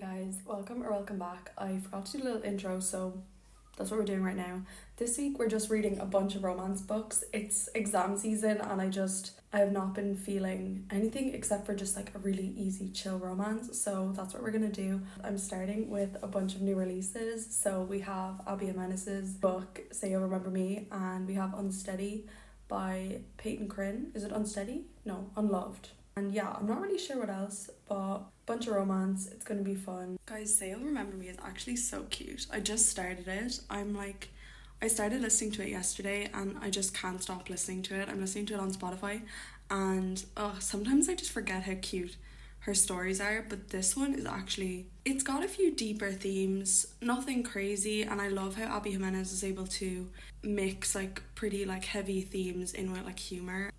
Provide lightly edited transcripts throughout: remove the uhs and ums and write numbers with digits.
Guys, welcome back. I forgot to do a little intro, so that's what we're doing right now. This week we're just reading a bunch of romance books. It's exam season and I have not been feeling anything except for just like a really easy chill romance. So that's what we're gonna do. I'm starting with a bunch of new releases. So we have Abby Jimenez's book Say You'll Remember Me, and we have Unsteady by Peyton Crinn. Is it Unsteady? No, Unloved. And yeah, I'm not really sure what else, but bunch of romance. It's gonna be fun. Guys, Say You'll Remember Me is actually so cute. I just started it. I started listening to it yesterday and I just can't stop listening to it. I'm listening to it on Spotify and sometimes I just forget how cute her stories are, but this one is actually, it's got a few deeper themes, nothing crazy, and I love how Abby Jimenez is able to mix like pretty like heavy themes in with like humor,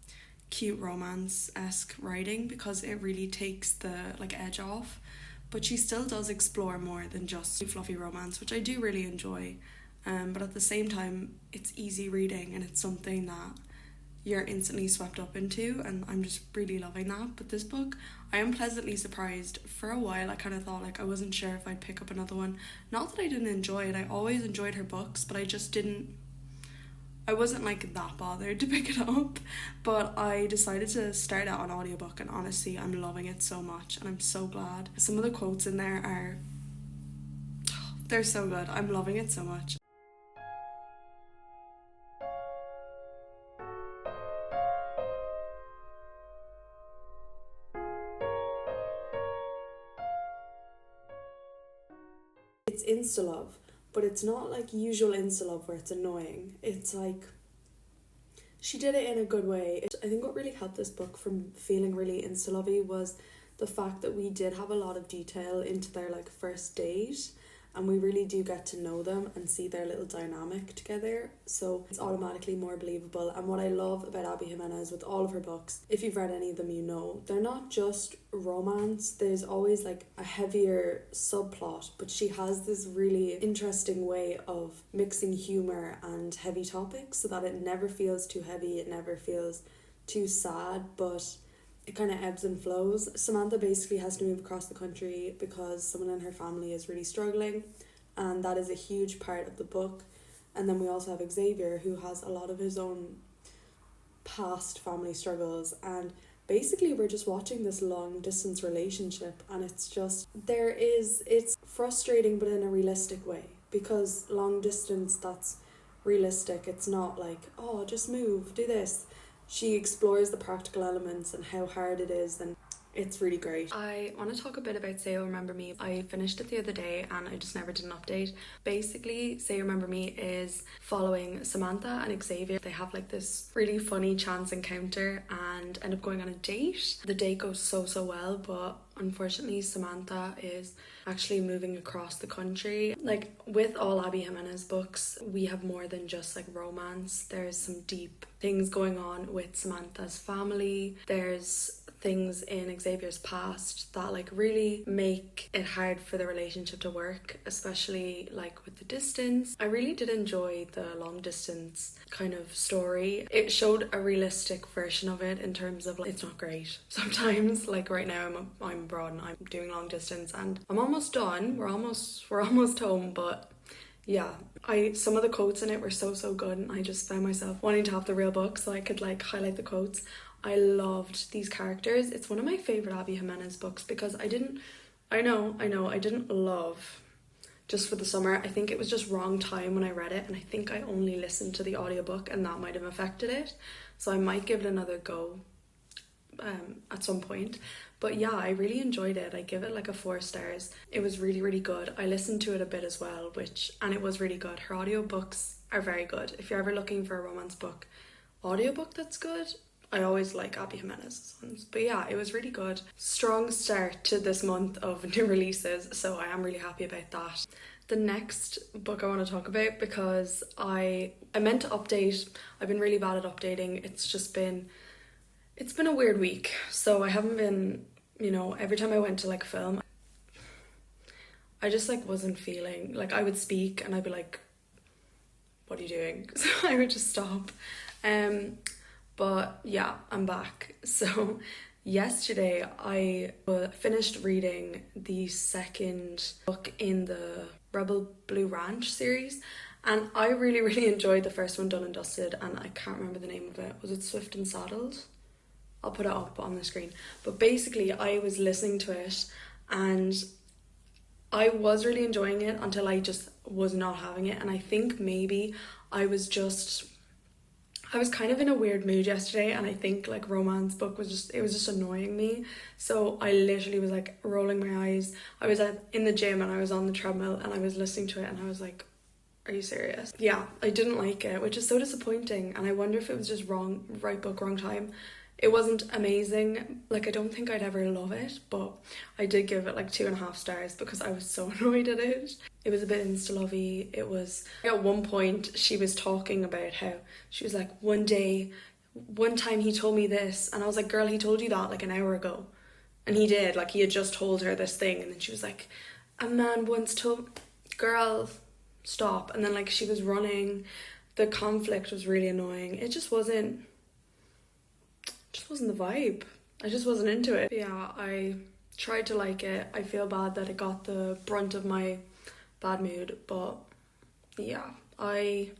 cute romance-esque writing, because it really takes the like edge off, but she still does explore more than just fluffy romance, which I do really enjoy. But at the same time, it's easy reading and it's something that you're instantly swept up into, and I'm just really loving that. But this book, I am pleasantly surprised. For a while I kind of thought like I wasn't sure if I'd pick up another one. Not that I didn't enjoy it, I always enjoyed her books, but I wasn't like that bothered to pick it up. But I decided to start out on audiobook, and honestly I'm loving it so much and I'm so glad. Some of the quotes in there are they're so good. I'm loving it so much. It's insta love, but it's not like usual insta love where it's annoying. It's like she did it in a good way. I think what really helped this book from feeling really insta lovey was the fact that we did have a lot of detail into their like first date, and we really do get to know them and see their little dynamic together, so it's automatically more believable. And what I love about Abby Jimenez with all of her books, if you've read any of them you know, they're not just romance, there's always like a heavier subplot, but she has this really interesting way of mixing humour and heavy topics so that it never feels too heavy, it never feels too sad, but it kind of ebbs and flows. Samantha basically has to move across the country because someone in her family is really struggling, and that is a huge part of the book. And then we also have Xavier, who has a lot of his own past family struggles, and basically we're just watching this long distance relationship, and it's frustrating but in a realistic way, because long distance, that's realistic. It's not like, oh, just move, do this. She explores the practical elements and how hard it is, and it's really great. I want to talk a bit about Say You'll Remember Me. I finished it the other day and I just never did an update. Basically, Say You'll Remember Me is following Samantha and Xavier. They have like this really funny chance encounter and end up going on a date. The date goes so well, but unfortunately Samantha is actually moving across the country. Like with all Abby Jimenez books, we have more than just like romance. There's some deep things going on with Samantha's family. There's things in Xavier's past that like really make it hard for the relationship to work, especially like with the distance. I really did enjoy the long distance kind of story. It showed a realistic version of it in terms of like, it's not great sometimes. Like right now I'm abroad and I'm doing long distance and I'm almost done. We're almost home, but yeah, some of the quotes in it were so good, and I just found myself wanting to have the real book so I could like highlight the quotes. I loved these characters. It's one of my favourite Abby Jimenez books because I didn't love Just for the Summer. I think it was just wrong time when I read it, and I think I only listened to the audiobook and that might have affected it. So I might give it another go at some point. But yeah, I really enjoyed it. I give it like a 4 stars. It was really good. I listened to it a bit as well, and it was really good. Her audiobooks are very good. If you're ever looking for a romance book audiobook that's good, I always like Abby Jimenez's ones. But yeah, it was really good. Strong start to this month of new releases, so I am really happy about that. The next book I want to talk about, because I meant to update. I've been really bad at updating. It's been a weird week, so I haven't been, every time I went to like film, I just like wasn't feeling, like I would speak and I'd be like, what are you doing? So I would just stop. But yeah, I'm back. So Yesterday I finished reading the second book in the Rebel Blue Ranch series, and I really, really enjoyed the first one, Done and Dusted, and I can't remember the name of it. Was it Swift and Saddled? I'll put it up on the screen. But basically I was listening to it and I was really enjoying it until I just was not having it, and I think maybe I was kind of in a weird mood yesterday, and I think like romance book was just annoying me. So I literally was like rolling my eyes. I was in the gym and I was on the treadmill and I was listening to it and I was like, are you serious? Yeah, I didn't like it, which is so disappointing, and I wonder if it was just right book, wrong time. It wasn't amazing. Like, I don't think I'd ever love it, but I did give it like 2.5 stars because I was so annoyed at it. It was a bit insta-lovey. It was, at one point, she was talking about how, she was like, one time he told me this, and I was like, girl, he told you that like an hour ago. And he did, like, he had just told her this thing, and then she was like, a man once told, girl, stop. And then like she was running. The conflict was really annoying. It just wasn't the vibe. I just wasn't into it. Yeah, I tried to like it. I feel bad that it got the brunt of my bad mood, but yeah, I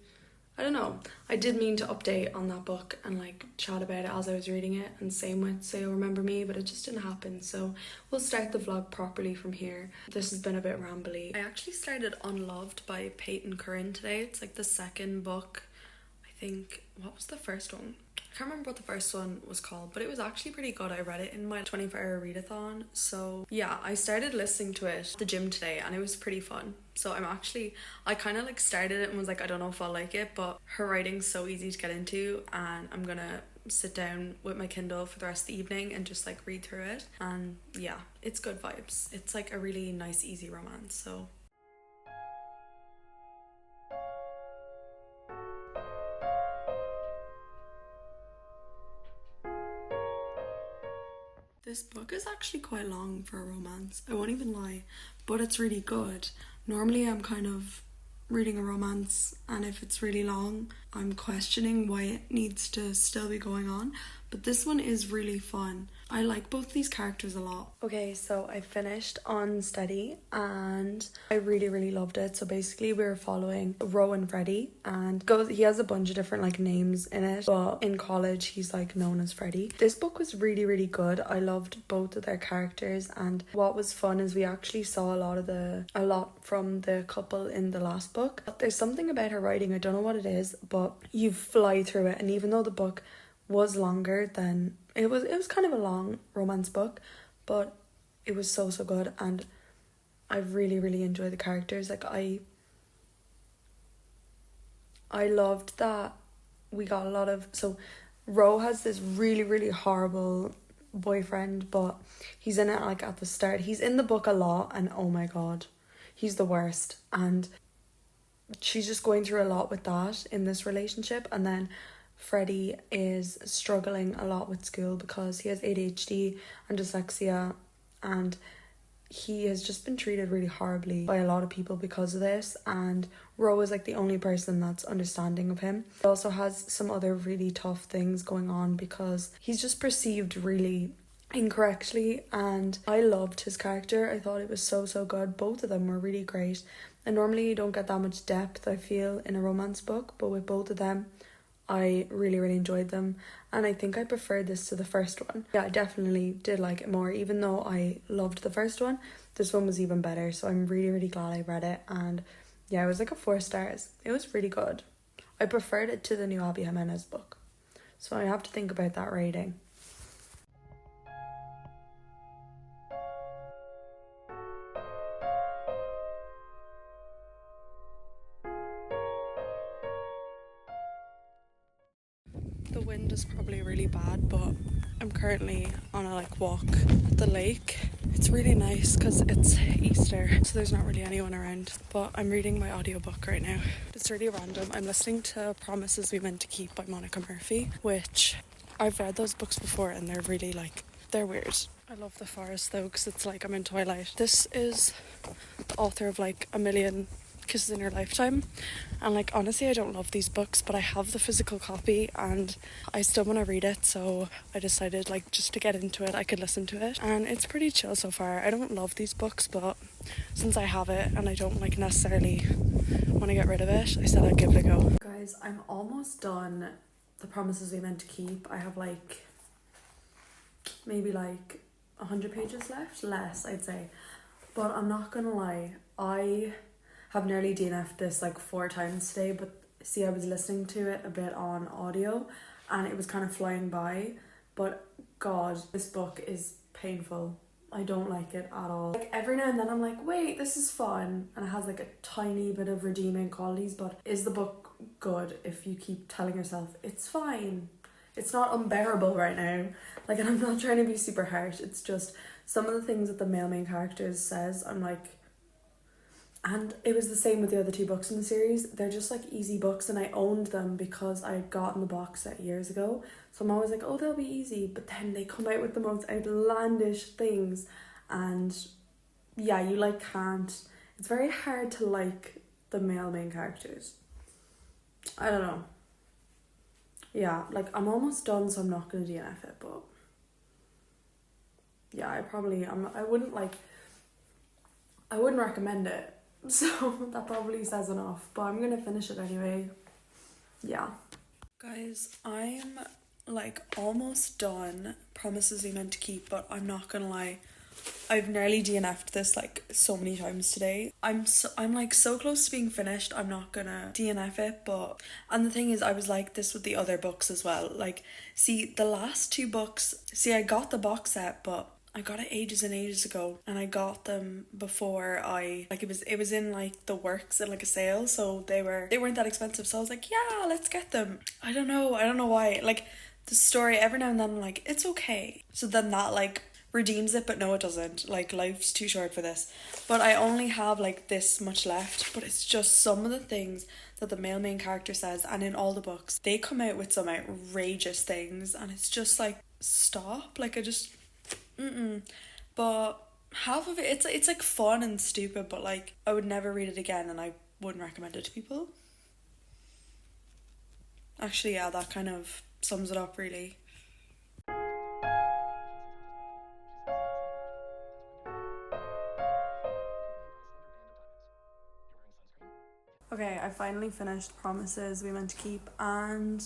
don't know. I did mean to update on that book and like chat about it as I was reading it, and same with Say You'll Remember Me, but it just didn't happen. So we'll start the vlog properly from here. This has been a bit rambly. I actually started Unloved by Peyton Curran today. It's like the second book. I think, what was the first one? I can't remember what the first one was called, but it was actually pretty good. I read it in my 24-hour readathon. So yeah, I started listening to it at the gym today and it was pretty fun. So I kind of like started it and was like, I don't know if I'll like it, but her writing's so easy to get into, and I'm gonna sit down with my Kindle for the rest of the evening and just like read through it. And yeah, it's good vibes. It's like a really nice, easy romance. So this book is actually quite long for a romance, I won't even lie, but it's really good. Normally I'm kind of reading a romance, and if it's really long, I'm questioning why it needs to still be going on, but this one is really fun. I like both these characters a lot. Okay, so I finished Unsteady and I really, really loved it. So basically we were following Ro and Freddie, and he has a bunch of different like names in it, but in college he's like known as Freddie. This book was really, really good. I loved both of their characters, and what was fun is we actually saw a lot from the couple in the last book. There's something about her writing, I don't know what it is, but you fly through it, and even though the book was longer than it was kind of a long romance book, but it was so good, and I really, really enjoyed the characters. Like I loved that we got a lot of, so Ro has this really, really horrible boyfriend, but he's in it like at the start. He's in the book a lot, and oh my god, he's the worst, and she's just going through a lot with that in this relationship. And then Freddie is struggling a lot with school because he has ADHD and dyslexia, and he has just been treated really horribly by a lot of people because of this, and Ro is like the only person that's understanding of him. He also has some other really tough things going on because he's just perceived really incorrectly, and I loved his character. I thought it was so good. Both of them were really great, and normally you don't get that much depth, I feel, in a romance book, but with both of them I really, really enjoyed them, and I think I preferred this to the first one. Yeah, I definitely did like it more. Even though I loved the first one, this one was even better, so I'm really, really glad I read it. And yeah, it was like a 4 stars. It was really good. I preferred it to the new Abby Jimenez book, so I have to think about that rating. The wind is probably really bad, but I'm currently on a walk at the lake. It's really nice because it's Easter, so there's not really anyone around, but I'm reading my audiobook right now. It's really random. I'm listening to Promises We Meant to Keep by Monica Murphy, which I've read those books before and they're really they're weird. I love the forest though because it's like I'm in Twilight. This is the author of 1 million Kisses in Your Lifetime. And like honestly I don't love these books, but I have the physical copy and I still want to read it, so I decided like just to get into it I could listen to it, and it's pretty chill so far. I don't love these books, but since I have it and I don't like necessarily want to get rid of it, I said I'd give it a go. Guys, I'm almost done The Promises We Meant to Keep. I have like maybe like 100 pages left, less I'd say, but I'm not gonna lie, I have nearly DNF'd this like 4 times today, but see I was listening to it a bit on audio and it was kind of flying by, but god, this book is painful. I don't like it at all. Like every now and then I'm like, wait, this is fun, and it has like a tiny bit of redeeming qualities, but is the book good if you keep telling yourself it's fine? It's not unbearable right now. Like, and I'm not trying to be super harsh, it's just some of the things that the male main characters says, I'm like, and it was the same with the other 2 books in the series. They're just like easy books, and I owned them because I had gotten the box set years ago. So I'm always like, oh, they'll be easy. But then they come out with the most outlandish things. And yeah, you like can't. It's very hard to like the male main characters. I don't know. Yeah, like I'm almost done, so I'm not going to DNF it. But yeah, I wouldn't recommend it. So that probably says enough, but I'm gonna finish it anyway. Yeah. Guys, I'm like almost done Promises We Meant to Keep, but I'm not gonna lie, I've nearly DNF'd this like so many times today. I'm like so close to being finished, I'm not gonna DNF it, but and the thing is I was like this with the other books as well. Like, see the last 2 books, I got the box set, but I got it ages and ages ago, and I got them before it was in like the works in like a sale, so they weren't that expensive, so I was like, yeah, let's get them. I don't know why, like the story every now and then I'm like, it's okay, so then that like redeems it, but no it doesn't. Like life's too short for this. But I only have like this much left, but it's just some of the things that the male main character says, and in all the books they come out with some outrageous things, and it's just like, stop, like I just but half of it's like fun and stupid, but like I would never read it again, and I wouldn't recommend it to people. Actually, yeah, that kind of sums it up really. Okay, I finally finished Promises We Meant to Keep, and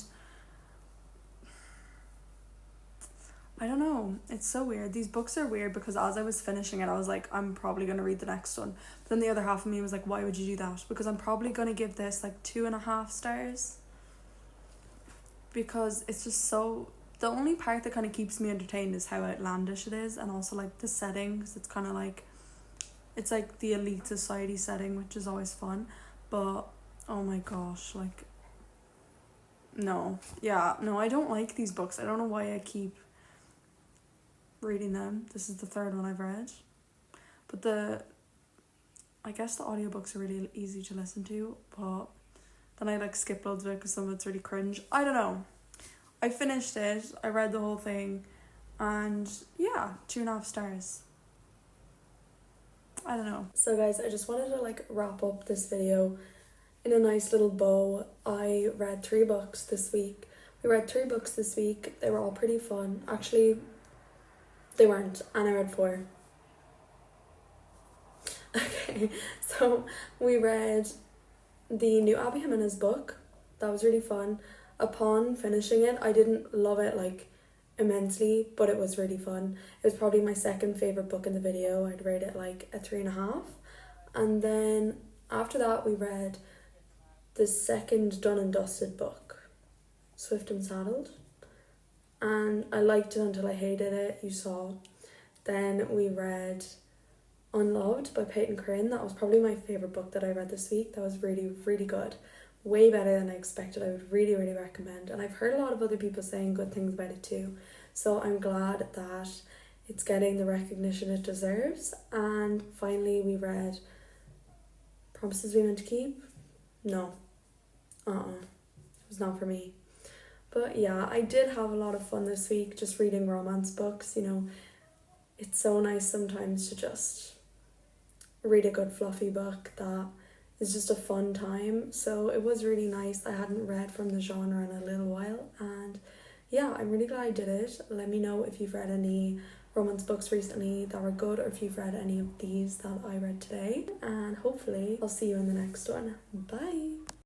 I don't know, it's so weird. These books are weird because as I was finishing it I was like, I'm probably going to read the next one, but then the other half of me was like, why would you do that? Because I'm probably going to give this like 2.5 stars, because it's just so, the only part that kind of keeps me entertained is how outlandish it is, and also like the setting, because it's kind of like, it's like the elite society setting, which is always fun, but oh my gosh, like no, I don't like these books. I don't know why I keep reading them. This is the 3rd one I've read, but I guess the audiobooks are really easy to listen to, but then I like skip loads of it because some of it's really cringe. I don't know. I finished it, I read the whole thing, and yeah, 2.5 stars. I don't know. So guys, I just wanted to like wrap up this video in a nice little bow. I read 3 books this week. We read 3 books this week. They were all pretty fun. Actually, they weren't, and I read 4. Okay, so we read the new Abby Jimenez book. That was really fun. Upon finishing it, I didn't love it like immensely, but it was really fun. It was probably my 2nd favourite book in the video. I'd rate it like a 3.5. And then after that we read the 2nd Done and Dusted book, Swift and Saddled, and I liked it until I hated it, you saw. Then we read Unloved by Peyton Corinne. That was probably my favourite book that I read this week. That was really, really good. Way better than I expected. I would really, really recommend. And I've heard a lot of other people saying good things about it too. So I'm glad that it's getting the recognition it deserves. And finally we read Promises We Meant to Keep. No. It was not for me. But yeah, I did have a lot of fun this week just reading romance books, you know. It's so nice sometimes to just read a good fluffy book that is just a fun time. So it was really nice. I hadn't read from the genre in a little while, and yeah, I'm really glad I did it. Let me know if you've read any romance books recently that were good, or if you've read any of these that I read today, and hopefully I'll see you in the next one. Bye!